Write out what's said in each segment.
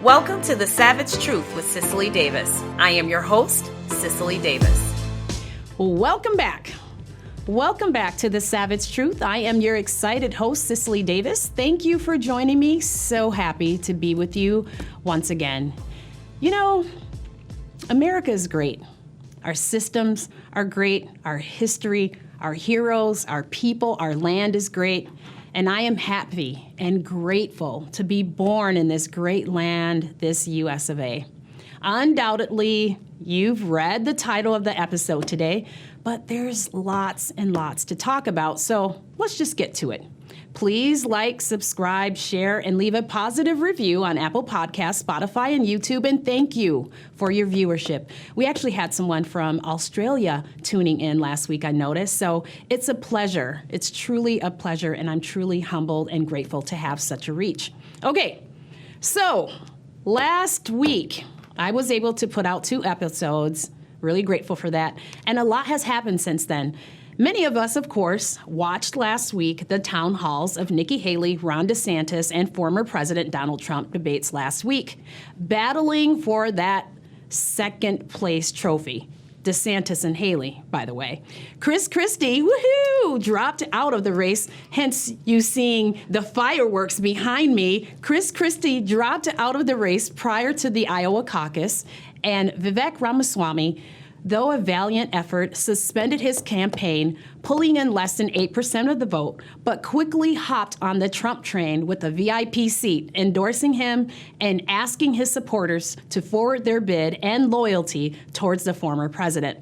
Welcome to The Savage Truth with Cicely Davis. I am your host, Cicely Davis. Welcome back. Welcome back to The Savage Truth. I am your excited host, Cicely Davis. Thank you for joining me. So happy to be with you once again. You know, America is great. Our systems are great. Our history, our heroes, our people, our land is great. And I am happy and grateful to be born in this great land, this US of A. Undoubtedly, you've read the title of the episode today, but there's lots and lots to talk about, so let's just get to it. Please like, subscribe, share, and leave a positive review on Apple Podcasts, Spotify, and YouTube, and thank you for your viewership. We actually had someone from Australia tuning in last week, I noticed, so it's a pleasure. It's truly a pleasure, and I'm truly humbled and grateful to have such a reach. Okay, so last week, I was able to put out 2 episodes. Really grateful for that, and a lot has happened since then. Many of us, of course, watched last week the town halls of Nikki Haley, Ron DeSantis, and former President Donald Trump debates last week, battling for that second place trophy. DeSantis and Haley, by the way. Christie, woohoo, dropped out of the race, hence you seeing the fireworks behind me. Christie dropped out of the race prior to the Iowa caucus, and Vivek Ramaswamy, though a valiant effort, suspended his campaign, pulling in less than 8% of the vote, but quickly hopped on the Trump train with a VIP seat, endorsing him and asking his supporters to forward their bid and loyalty towards the former president.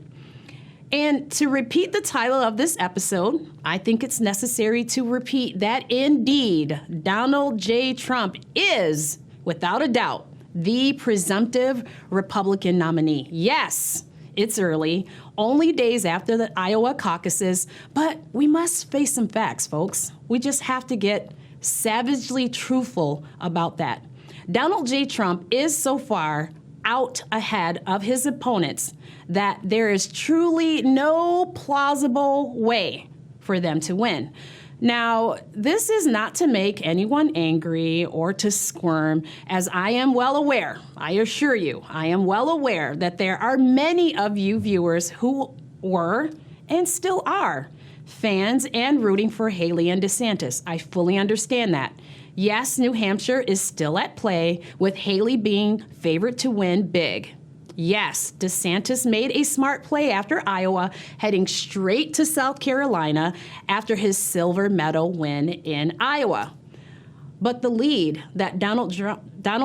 And to repeat the title of this episode, I think it's necessary to repeat that indeed, Donald J. Trump is, without a doubt, the presumptive Republican nominee. Yes. It's early, only days after the Iowa caucuses, but we must face some facts, folks. We just have to get savagely truthful about that. Donald J. Trump is so far out ahead of his opponents that there is truly no plausible way for them to win. Now, this is not to make anyone angry or to squirm, as I am well aware, I assure you, I am well aware that there are many of you viewers who were and still are fans and rooting for Haley and DeSantis. I fully understand that. Yes, New Hampshire is still at play, with Haley being favored to win big. Yes, DeSantis made a smart play after Iowa, heading straight to South Carolina after his silver medal win in Iowa. But the lead that Donald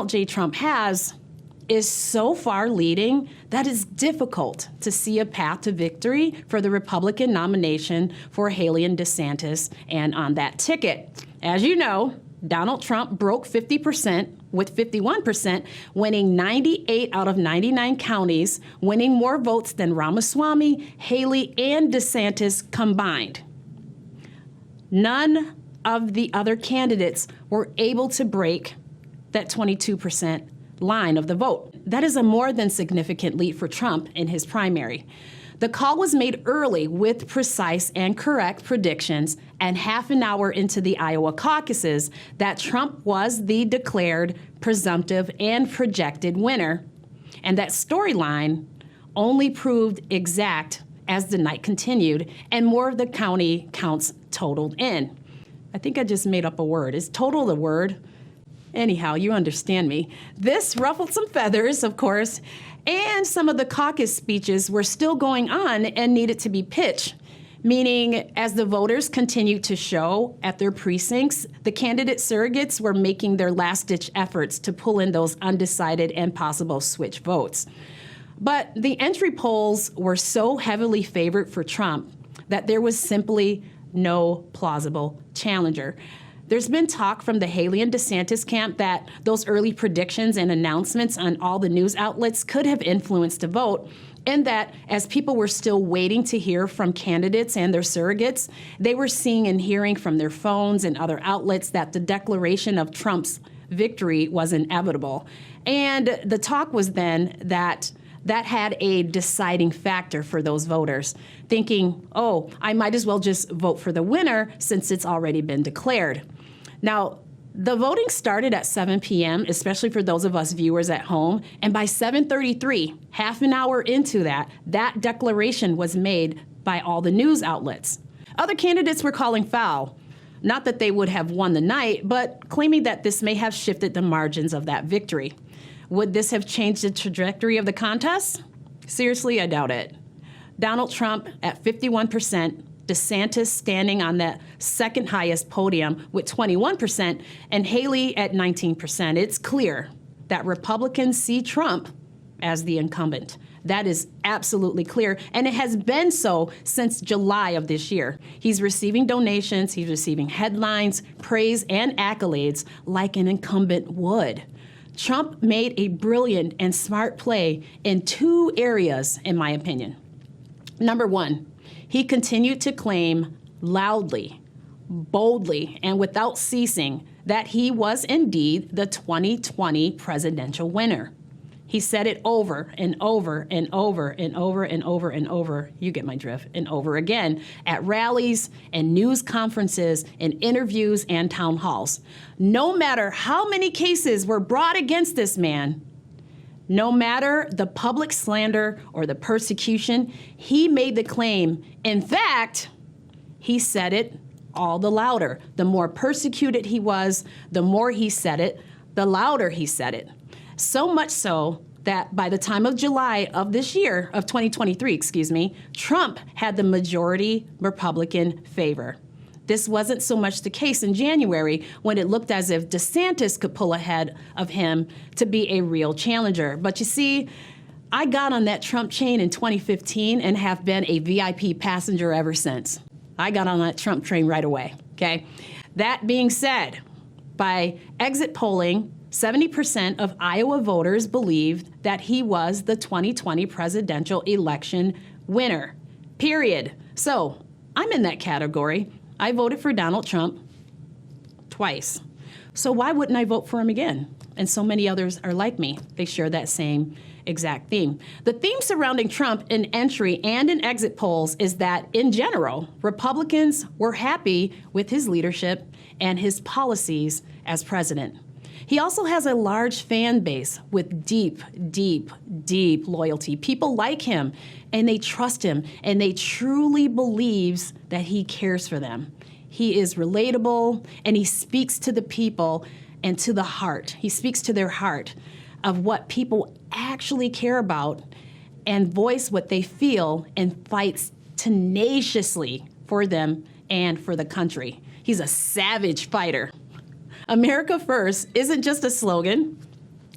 J. Trump has is so far leading that it's difficult to see a path to victory for the Republican nomination for Haley and DeSantis and on that ticket. As you know, Donald Trump broke 50%, with 51% winning 98 out of 99 counties, winning more votes than Ramaswamy, Haley, and DeSantis combined. None of the other candidates were able to break that 22% line of the vote. That is a more than significant lead for Trump in his primary. The call was made early with precise and correct predictions, and half an hour into the Iowa caucuses that Trump was the declared presumptive and projected winner. And that storyline only proved exact as the night continued and more of the county counts totaled in. I think I just made up a word. Is total the word? Anyhow, you understand me. This ruffled some feathers, of course, and some of the caucus speeches were still going on and needed to be pitched, meaning as the voters continued to show at their precincts, the candidate surrogates were making their last-ditch efforts to pull in those undecided and possible switch votes. But the entry polls were so heavily favored for Trump that there was simply no plausible challenger. There's been talk from the Haley and DeSantis camp that those early predictions and announcements on all the news outlets could have influenced the vote, and that as people were still waiting to hear from candidates and their surrogates, they were seeing and hearing from their phones and other outlets that the declaration of Trump's victory was inevitable. And the talk was then that had a deciding factor for those voters, thinking, oh, I might as well just vote for the winner since it's already been declared. Now, The voting started at 7 p.m., especially for those of us viewers at home, and by 7:33, half an hour into that declaration was made by all the news outlets. Other candidates were calling foul. Not that they would have won the night, but claiming that this may have shifted the margins of that victory. Would this have changed the trajectory of the contest? Seriously, I doubt it. Donald Trump at 51%, DeSantis standing on the second highest podium with 21%, and Haley at 19%. It's clear that Republicans see Trump as the incumbent. That is absolutely clear, and it has been so since July of this year. He's receiving donations, he's receiving headlines, praise, and accolades like an incumbent would. Trump made a brilliant and smart play in two areas, in my opinion. Number one, he continued to claim loudly, boldly, and without ceasing that he was indeed the 2020 presidential winner. He said it over and over and over and over and over and over, you get my drift, and over again at rallies and news conferences and interviews and town halls. No matter how many cases were brought against this man, no matter the public slander or the persecution, he made the claim. In fact, he said it all the louder. The more persecuted he was, the more he said it, the louder he said it. So much so that by the time of July of this year, of 2023, Trump had the majority Republican favor. This wasn't so much the case in January when it looked as if DeSantis could pull ahead of him to be a real challenger. But you see, I got on that Trump train in 2015 and have been a VIP passenger ever since. I got on that Trump train right away, okay? That being said, by exit polling, 70% of Iowa voters believed that he was the 2020 presidential election winner, period. So I'm in that category. I voted for Donald Trump twice. So why wouldn't I vote for him again? And so many others are like me. They share that same exact theme. The theme surrounding Trump in entry and in exit polls is that, in general, Republicans were happy with his leadership and his policies as president. He also has a large fan base with deep, deep, deep loyalty. People like him, and they trust him, and they truly believes that he cares for them. He is relatable, and he speaks to the people and to the heart. He speaks to their heart of what people actually care about and voice what they feel and fights tenaciously for them and for the country. He's a savage fighter. America First isn't just a slogan,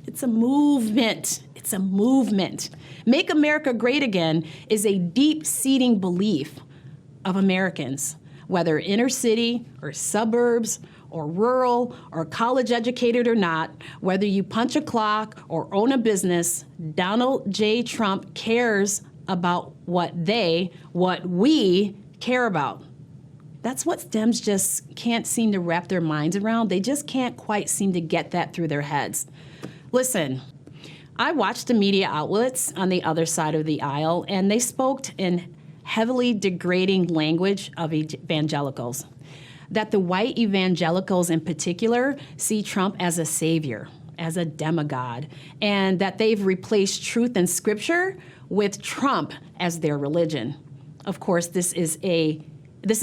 it's a movement. It's a movement. Make America Great Again is a deep-seating belief of Americans, whether inner city or suburbs or rural or college educated or not, whether you punch a clock or own a business, Donald J. Trump cares about what we care about. That's what Dems just can't seem to wrap their minds around. They just can't quite seem to get that through their heads. Listen, I watched the media outlets on the other side of the aisle, and they spoke in heavily degrading language of evangelicals. That the white evangelicals in particular see Trump as a savior, as a demigod, and that they've replaced truth and scripture with Trump as their religion. Of course, this is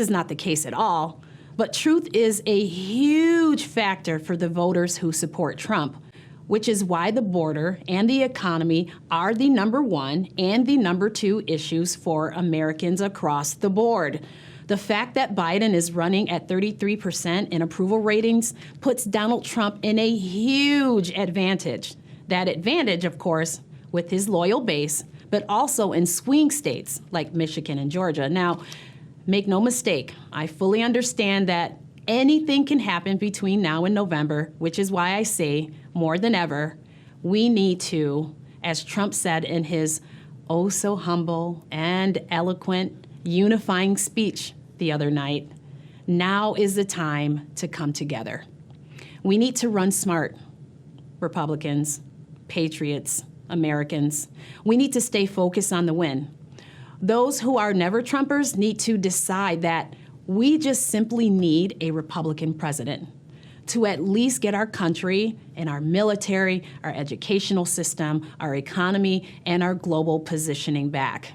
not the case at all, but truth is a huge factor for the voters who support Trump, which is why the border and the economy are the number one and the number two issues for Americans across the board. The fact that Biden is running at 33% in approval ratings puts Donald Trump in a huge advantage. That advantage, of course, with his loyal base, but also in swing states like Michigan and Georgia. Now, make no mistake, I fully understand that anything can happen between now and November, which is why I say, more than ever, we need to, as Trump said in his oh so humble and eloquent unifying speech the other night, now is the time to come together. We need to run smart, Republicans, patriots, Americans. We need to stay focused on the win. Those who are never Trumpers need to decide that we just simply need a Republican president. to at least get our country and our military, our educational system, our economy, and our global positioning back.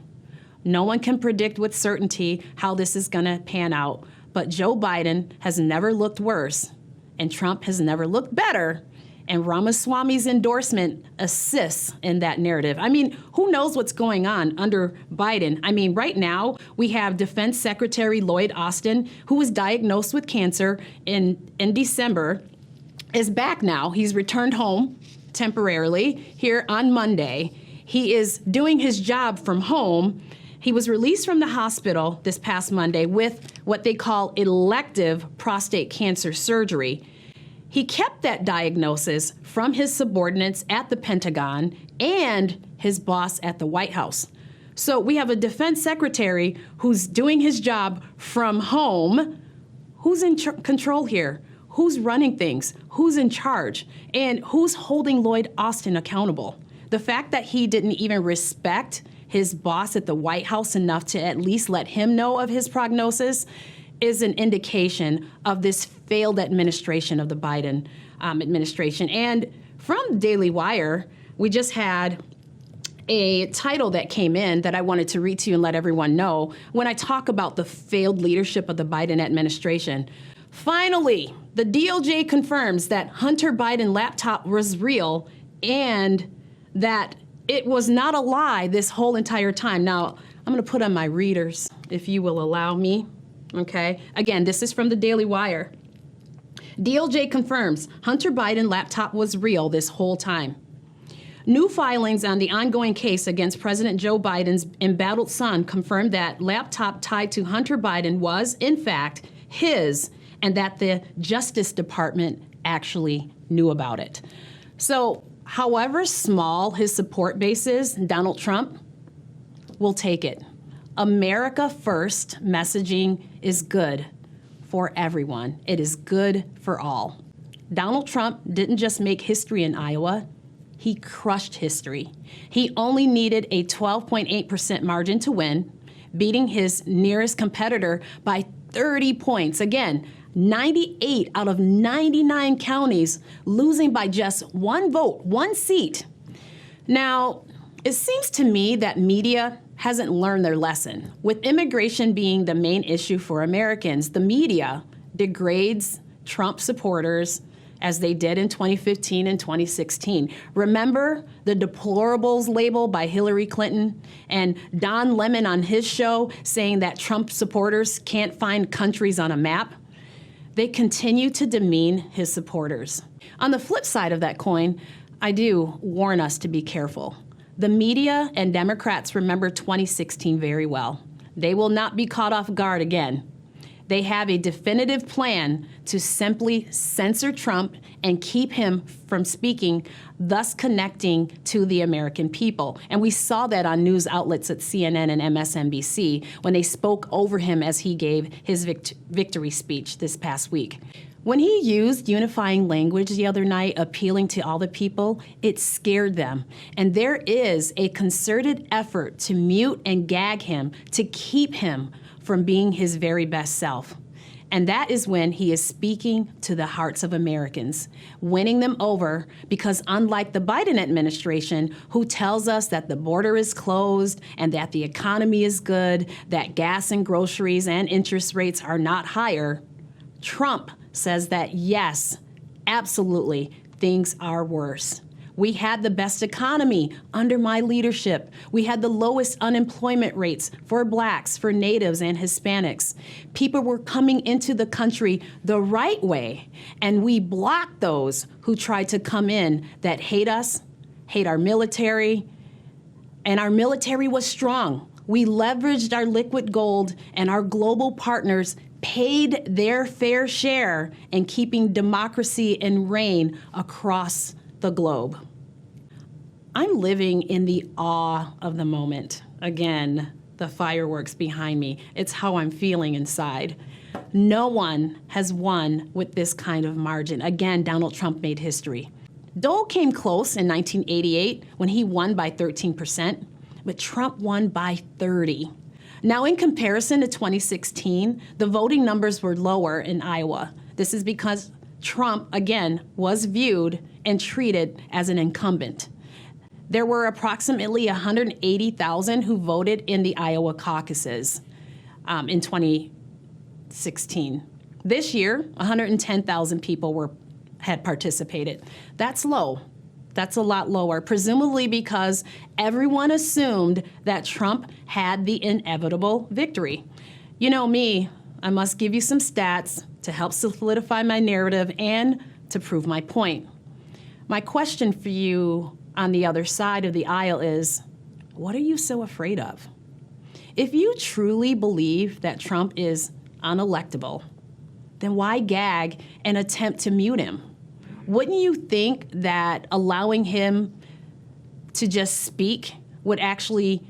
No one can predict with certainty how this is going to pan out, but Joe Biden has never looked worse, and Trump has never looked better, and Ramaswamy's endorsement assists in that narrative. I mean, who knows what's going on under Biden? I mean, right now, we have Defense Secretary Lloyd Austin, who was diagnosed with cancer in December, is back now. He's returned home temporarily here on Monday. He is doing his job from home. He was released from the hospital this past Monday with what they call elective prostate cancer surgery. He kept that diagnosis from his subordinates at the Pentagon and his boss at the White House. So we have a defense secretary who's doing his job from home. Who's in control here? Who's running things? Who's in charge? And who's holding Lloyd Austin accountable? The fact that he didn't even respect his boss at the White House enough to at least let him know of his prognosis is an indication of this failed administration of the Biden administration. And from Daily Wire, we just had a title that came in that I wanted to read to you and let everyone know when I talk about the failed leadership of the Biden administration. Finally, the DOJ confirms that Hunter Biden laptop was real and that it was not a lie this whole entire time. Now, I'm going to put on my readers, if you will allow me. Okay. Again, this is from the Daily Wire. DOJ confirms Hunter Biden laptop was real this whole time. New filings on the ongoing case against President Joe Biden's embattled son confirmed that laptop tied to Hunter Biden was, in fact, his, and that the Justice Department actually knew about it. So, however small his support base is, Donald Trump will take it. America first messaging is good for everyone. It is good for all. Donald Trump didn't just make history in Iowa, he crushed history. He only needed a 12.8% margin to win, beating his nearest competitor by 30 points. Again, 98 out of 99 counties, losing by just one vote, one seat. Now, it seems to me that media hasn't learned their lesson. With immigration being the main issue for Americans, the media degrades Trump supporters as they did in 2015 and 2016. Remember the deplorables label by Hillary Clinton and Don Lemon on his show saying that Trump supporters can't find countries on a map? They continue to demean his supporters. On the flip side of that coin, I do warn us to be careful. The media and Democrats remember 2016 very well. They will not be caught off guard again. They have a definitive plan to simply censor Trump and keep him from speaking, thus connecting to the American people. And we saw that on news outlets at CNN and MSNBC when they spoke over him as he gave his victory speech this past week. When he used unifying language the other night, appealing to all the people, it scared them. And there is a concerted effort to mute and gag him, to keep him from being his very best self. And that is when he is speaking to the hearts of Americans, winning them over, because unlike the Biden administration, who tells us that the border is closed and that the economy is good, that gas and groceries and interest rates are not higher, Trump says that, yes, absolutely, things are worse. We had the best economy under my leadership. We had the lowest unemployment rates for blacks, for natives, and Hispanics. People were coming into the country the right way, and we blocked those who tried to come in that hate us, hate our military, and our military was strong. We leveraged our liquid gold, and our global partners paid their fair share in keeping democracy in reign across the globe. I'm living in the awe of the moment. Again, the fireworks behind me. It's how I'm feeling inside. No one has won with this kind of margin. Again, Donald Trump made history. Dole came close in 1988 when he won by 13%, but Trump won by 30%. Now, in comparison to 2016, the voting numbers were lower in Iowa. This is because Trump, again, was viewed and treated as an incumbent. There were approximately 180,000 who voted in the Iowa caucuses in 2016. This year, 110,000 people had participated. That's low. That's a lot lower, presumably because everyone assumed that Trump had the inevitable victory. You know me, I must give you some stats to help solidify my narrative and to prove my point. My question for you on the other side of the aisle is, what are you so afraid of? If you truly believe that Trump is unelectable, then why gag and attempt to mute him? Wouldn't you think that allowing him to just speak would actually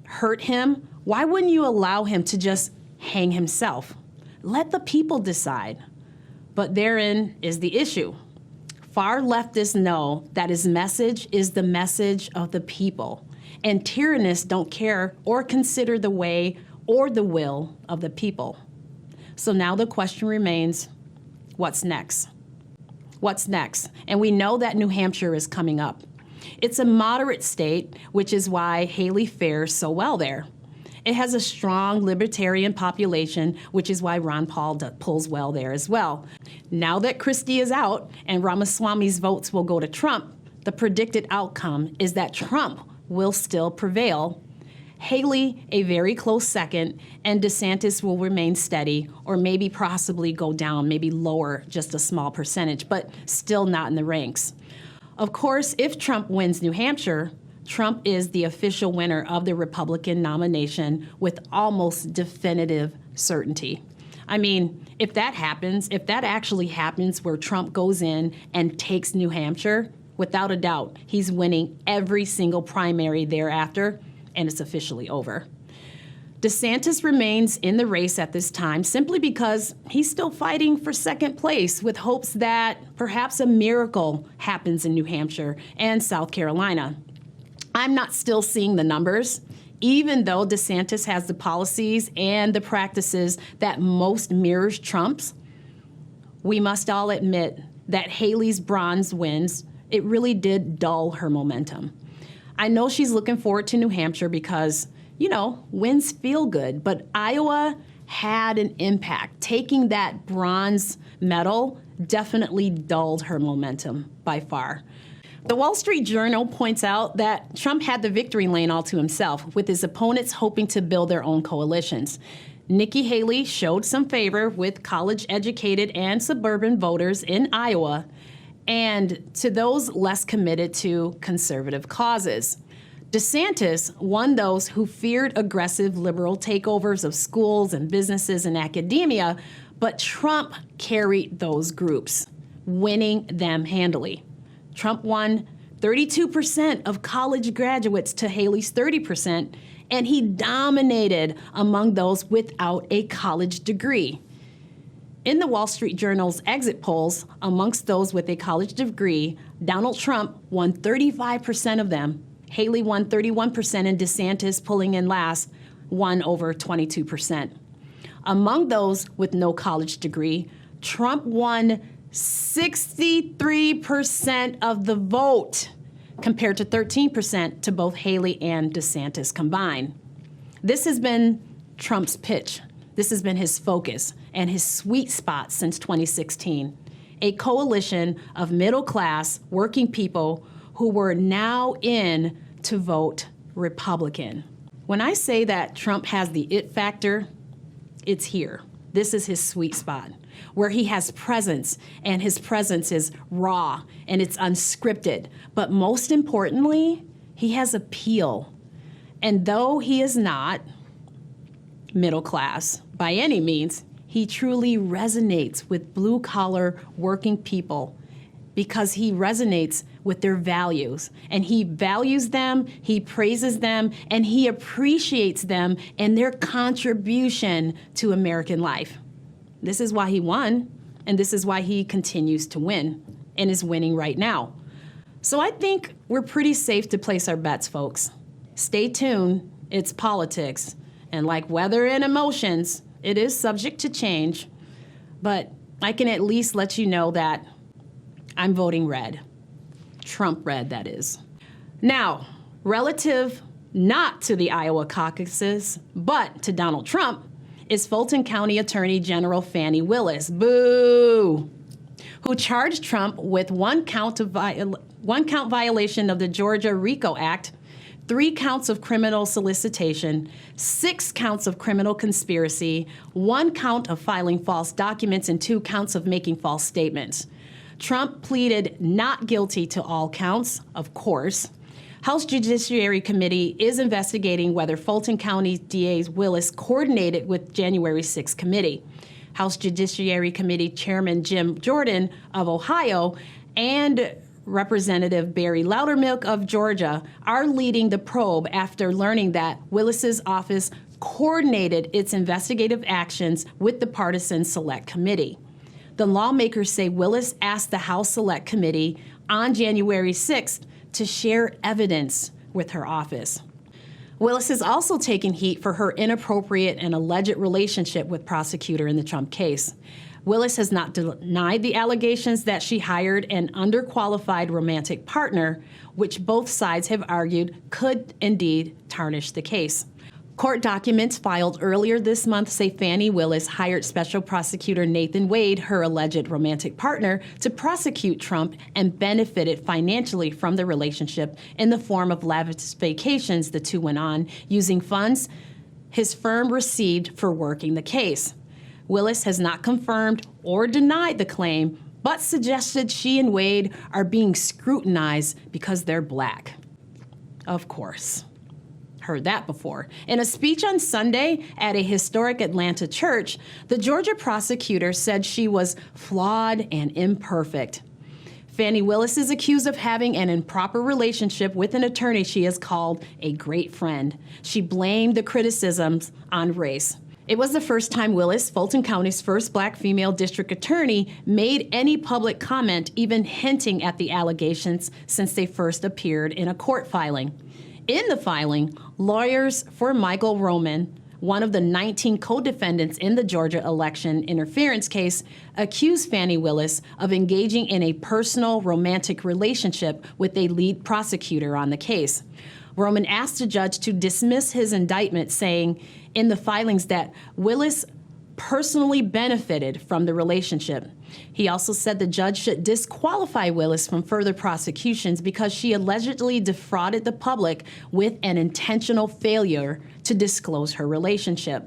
hurt him? Why wouldn't you allow him to just hang himself? Let the people decide. But therein is the issue. Far leftists know that his message is the message of the people, and tyrannists don't care or consider the way or the will of the people. So now the question remains, what's next? What's next? And we know that New Hampshire is coming up. It's a moderate state, which is why Haley fares so well there. It has a strong libertarian population, which is why Ron Paul pulls well there as well. Now that Christie is out and Ramaswamy's votes will go to Trump, the predicted outcome is that Trump will still prevail, Haley a very close second, and DeSantis will remain steady or maybe possibly go down, maybe lower just a small percentage, but still not in the ranks. Of course, if Trump wins New Hampshire, Trump is the official winner of the Republican nomination with almost definitive certainty. I mean, if that happens, if that actually happens where Trump goes in and takes New Hampshire, without a doubt, he's winning every single primary thereafter, and it's officially over. DeSantis remains in the race at this time simply because he's still fighting for second place with hopes that perhaps a miracle happens in New Hampshire and South Carolina. I'm not still seeing the numbers, even though DeSantis has the policies and the practices that most mirrors Trump's. We must all admit that Haley's bronze wins, it really did dull her momentum. I know she's looking forward to New Hampshire because, you know, wins feel good, but Iowa had an impact. Taking that bronze medal definitely dulled her momentum by far. The Wall Street Journal points out that Trump had the victory lane all to himself, with his opponents hoping to build their own coalitions. Nikki Haley showed some favor with college-educated and suburban voters in Iowa, and to those less committed to conservative causes. DeSantis won those who feared aggressive liberal takeovers of schools and businesses and academia, but Trump carried those groups, winning them handily. Trump won 32% of college graduates to Haley's 30%, and he dominated among those without a college degree. In the Wall Street Journal's exit polls, amongst those with a college degree, Donald Trump won 35% of them. Haley won 31%, and DeSantis, pulling in last, won over 22%. Among those with no college degree, Trump won 63% of the vote, compared to 13% to both Haley and DeSantis combined. This has been Trump's pitch. This has been his focus and his sweet spot since 2016. A coalition of middle-class working people who were now in to vote Republican. When I say that Trump has the it factor, it's here. This is his sweet spot, where he has presence, and his presence is raw and it's unscripted. But most importantly, he has appeal. And though he is not middle class by any means, he truly resonates with blue-collar working people because he resonates with their values. And he values them, he praises them, and he appreciates them and their contribution to American life. This is why he won, and this is why he continues to win and is winning right now. So I think we're pretty safe to place our bets, folks. Stay tuned, it's politics. And like weather and emotions, it is subject to change. But I can at least let you know that I'm voting red. Trump red, that is. Now, relative not to the Iowa caucuses, but to Donald Trump, is Fulton County Attorney General Fani Willis, boo, who charged Trump with one count violation of the Georgia RICO Act, 3 counts of criminal solicitation, 6 counts of criminal conspiracy, 1 count of filing false documents, and 2 counts of making false statements. Trump pleaded not guilty to all counts, of course. House Judiciary Committee is investigating whether Fulton County DA Willis coordinated with January 6th committee. House Judiciary Committee Chairman Jim Jordan of Ohio and Representative Barry Loudermilk of Georgia are leading the probe after learning that Willis's office coordinated its investigative actions with the partisan Select Committee. The lawmakers say Willis asked the House Select Committee on January 6th to share evidence with her office. Willis is also taking heat for her inappropriate and alleged relationship with prosecutor in the Trump case. Willis has not denied the allegations that she hired an underqualified romantic partner, which both sides have argued could indeed tarnish the case. Court documents filed earlier this month say Fani Willis hired Special Prosecutor Nathan Wade, her alleged romantic partner, to prosecute Trump and benefited financially from the relationship in the form of lavish vacations the two went on, using funds his firm received for working the case. Willis has not confirmed or denied the claim, but suggested she and Wade are being scrutinized because they're black. Of course. Heard that before. In a speech on Sunday at a historic Atlanta church, the Georgia prosecutor said she was flawed and imperfect. Fani Willis is accused of having an improper relationship with an attorney she has called a great friend. She blamed the criticisms on race. It was the first time Willis, Fulton County's first black female district attorney, made any public comment, even hinting at the allegations, since they first appeared in a court filing. In the filing, lawyers for Michael Roman, one of the 19 co-defendants in the Georgia election interference case, accused Fani Willis of engaging in a personal romantic relationship with a lead prosecutor on the case. Roman asked the judge to dismiss his indictment, saying in the filings that Willis personally benefited from the relationship. He also said the judge should disqualify Willis from further prosecutions because she allegedly defrauded the public with an intentional failure to disclose her relationship.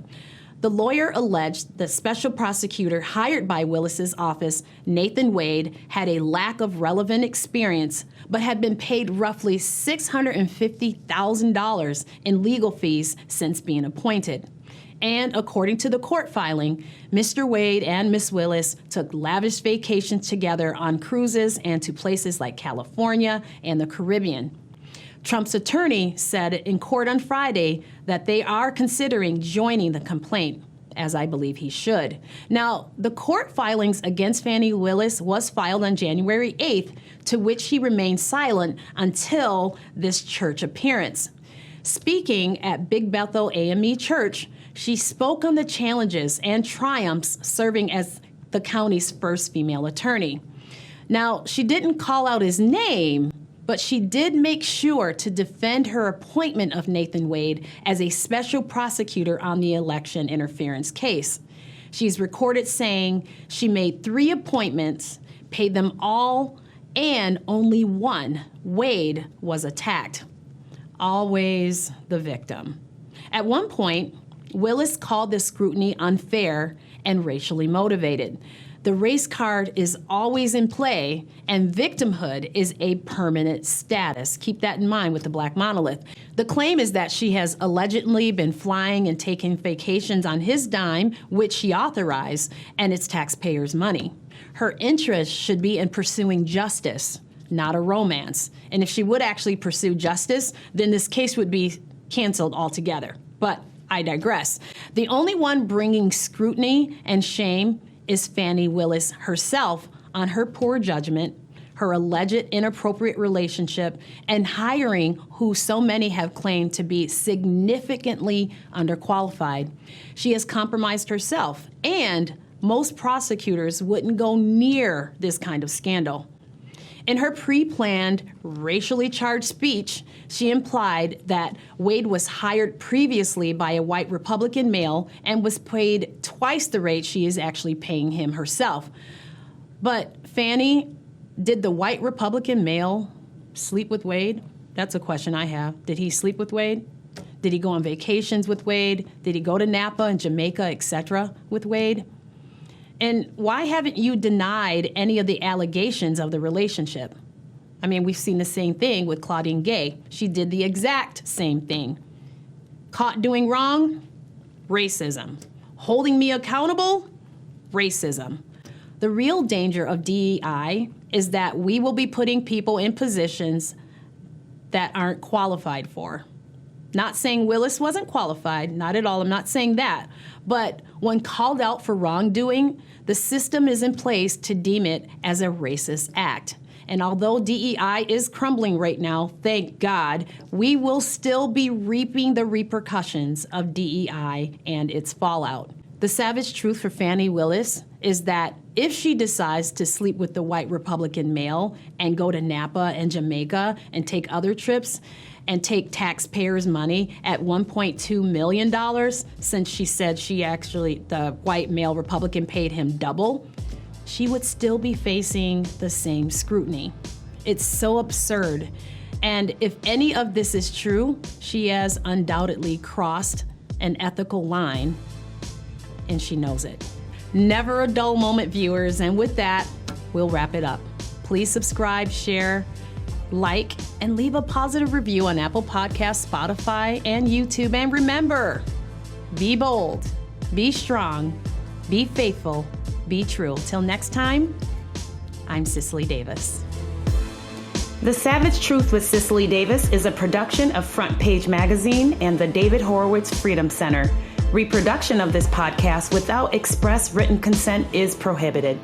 The lawyer alleged the special prosecutor hired by Willis's office, Nathan Wade, had a lack of relevant experience, but had been paid roughly $650,000 in legal fees since being appointed. And according to the court filing, Mr. Wade and Ms. Willis took lavish vacations together on cruises and to places like California and the Caribbean. Trump's attorney said in court on Friday that they are considering joining the complaint, as I believe he should. Now, the court filings against Fani Willis was filed on January 8th, to which he remained silent until this church appearance. Speaking at Big Bethel AME Church, she spoke on the challenges and triumphs serving as the county's first female attorney. Now, she didn't call out his name, but she did make sure to defend her appointment of Nathan Wade as a special prosecutor on the election interference case. She's recorded saying she made 3 appointments, paid them all, and only one, Wade, was attacked. Always the victim. At one point, Willis called the scrutiny unfair and racially motivated. The race card is always in play, and victimhood is a permanent status. Keep that in mind with the Black Monolith. The claim is that she has allegedly been flying and taking vacations on his dime, which he authorized, and it's taxpayers' money. Her interest should be in pursuing justice, not a romance. And if she would actually pursue justice, then this case would be canceled altogether. But I digress. The only one bringing scrutiny and shame is Fani Willis herself on her poor judgment, her alleged inappropriate relationship, and hiring who so many have claimed to be significantly underqualified. She has compromised herself and most prosecutors wouldn't go near this kind of scandal. In her pre-planned, racially charged speech, she implied that Wade was hired previously by a white Republican male and was paid twice the rate she is actually paying him herself. But Fannie, did the white Republican male sleep with Wade? That's a question I have. Did he sleep with Wade? Did he go on vacations with Wade? Did he go to Napa and Jamaica, etc. with Wade? And why haven't you denied any of the allegations of the relationship? I mean, we've seen the same thing with Claudine Gay. She did the exact same thing. Caught doing wrong? Racism. Holding me accountable? Racism. The real danger of DEI is that we will be putting people in positions that aren't qualified for. Not saying Willis wasn't qualified, not at all, I'm not saying that. But when called out for wrongdoing, the system is in place to deem it as a racist act. And although DEI is crumbling right now, thank God, we will still be reaping the repercussions of DEI and its fallout. The savage truth for Fannie Willis is that if she decides to sleep with the white Republican male and go to Napa and Jamaica and take other trips and take taxpayers' money at $1.2 million, since she said the white male Republican paid him double, she would still be facing the same scrutiny. It's so absurd. And if any of this is true, she has undoubtedly crossed an ethical line, and she knows it. Never a dull moment, viewers. And with that, we'll wrap it up. Please subscribe, share, like, and leave a positive review on Apple Podcasts, Spotify, and YouTube. And remember, be bold, be strong, be faithful, be true. Till next time, I'm Cicely Davis. The Savage Truth with Cicely Davis is a production of Front Page Magazine and the David Horowitz Freedom Center. Reproduction of this podcast without express written consent is prohibited.